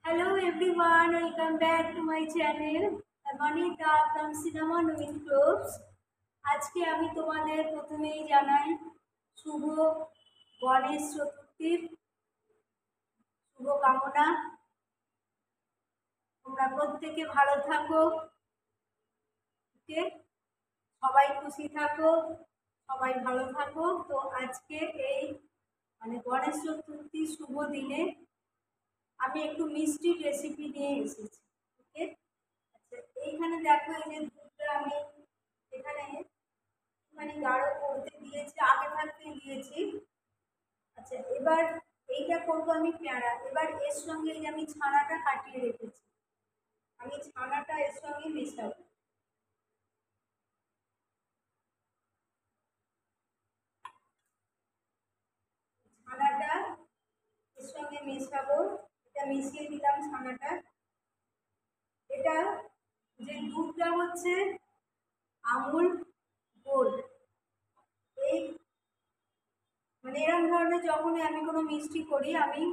Hello everyone, welcome back to my channel. I'm Anita from Cinnamon with Cloves. আজকে আমি তোমাদের প্রথমেই জানাই শুভ গণেশ চতুর্থীর শুভ কামনা। তোমরা প্রত্যেকে ভালো থাকো, ওকে? সবাই খুশি থাকো, সবাই ভালো থাকো। তো আজকে এই গণেশ চতুর্থীর শুভ দিনে আমি একটু মিষ্টির রেসিপি নিয়ে এসেছি, ওকে? আচ্ছা, এইখানে দেখো এই যে দুধটা আমি এখানে গাঢ় করতে দিয়েছি, আগে থাকতে দিয়েছি। আচ্ছা, এবার এইটা করবো আমি পেঁড়া। এবার এর সঙ্গে এই যে আমি ছানাটা কাটিয়ে রেখেছি, আমি ছানাটা এর সঙ্গে মেশাবো। ছানাটা এর সঙ্গে মেশাবো, এটা মিশিয়ে দিলাম ছানাটা। এটা যে দুধটা হচ্ছে আমুল গোল্ড। এই এরকম ধরনের যখনই আমি কোনো মিষ্টি করি আমি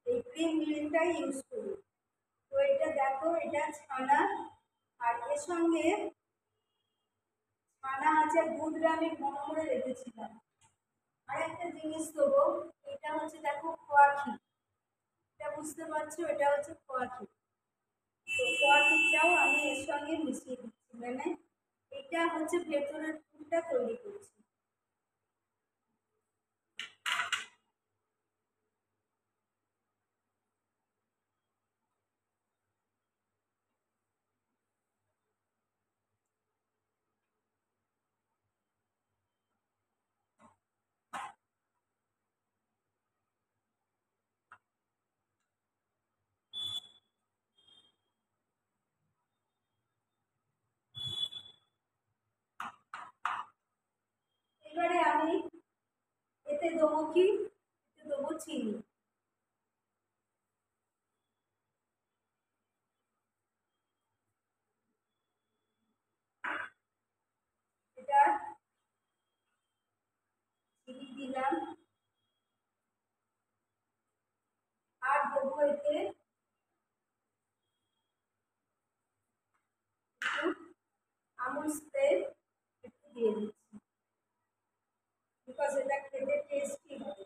এই ক্রিম মিল্কটাই ইউজ করি। তো এটা দেখো, এটা ছানা, আর এর সঙ্গে ছানা আছে, দুধটা আমি ঘন করে রেখেছিলাম। আর একটা জিনিস দেবো, এটা হচ্ছে দেখো খোয়া ক্ষীর। এটা বুঝতে পারছো, এটা হচ্ছে খোয়া ক্ষীর। তো খোয়া ক্ষীরটাও আমি এর সঙ্গে মিশিয়ে দিচ্ছি, এটা হচ্ছে ভেতরের পুরটা তৈরি করছি। এবারে আমি এতে দেবো কি, এতে দেবো চিনি। এটা চিনি দিলাম, আর দেবো এতে একটু আমুল স্প্রে একটু দিয়ে দিচ্ছি, বিকজ এটা খেতে টেস্টি হবে।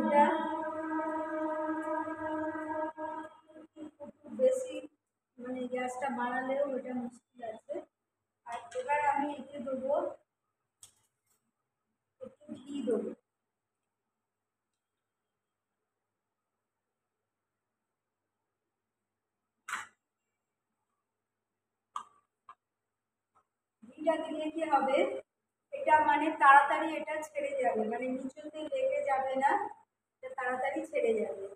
এটা একটু বেশি গ্যাসটা বাড়ালেও এটা মুশকিল আছে। আর এবার আমি এতে দেবো একটু ঘি দেবো। ঘিটা দিলে কি হবে, এটা তাড়াতাড়ি এটা ছেড়ে যাবে, নিচুতে লেগে যাবে না, এটা তাড়াতাড়ি ছেড়ে যাবে।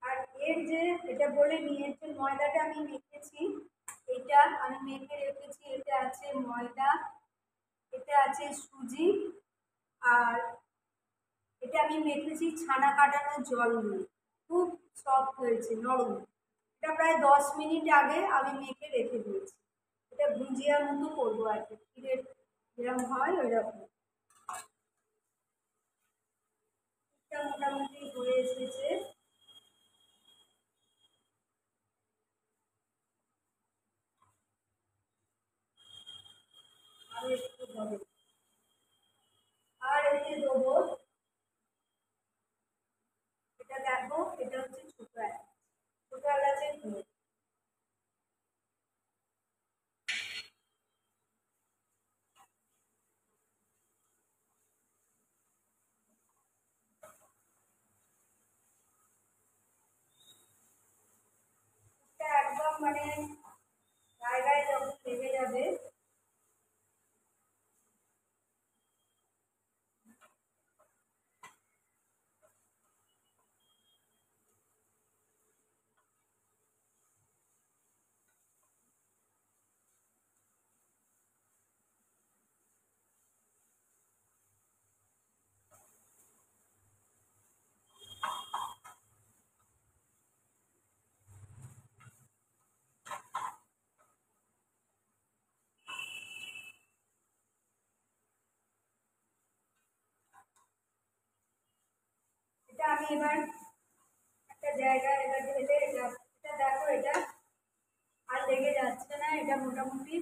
আর এর যে এটা বলে নিয়ে যে ময়দাটা আমি মেখেছি, এটা আমি মেখে রেখেছি। এতে আছে ময়দা, এতে আছে সুজি, আর এটা আমি মেখেছি ছানা কাটানো জল দিয়ে। খুব সফট হয়েছে, নরম। এটা প্রায় 10 মিনিট আগে আমি মেখে রেখে দিয়েছি। এটা ভুজিয়ার মতো করবো আর কি, ক্ষীরের যেরকম হয় ওই রকম। এটা মোটামুটি হয়ে এসেছে। আর একটু হবে, আর এতে দেবো, এটা দেখো, এটা হচ্ছে ছোট এলাচ, ছোট এলাচের গুঁড়ো। এটা একদম গায়ে গায়ে যখন লেগে যাবে, আমি এবার একটা জায়গায় এবার ঢেলে এটা এটা দেখো, এটা আর লেগে যাচ্ছে না, এটা মোটামুটি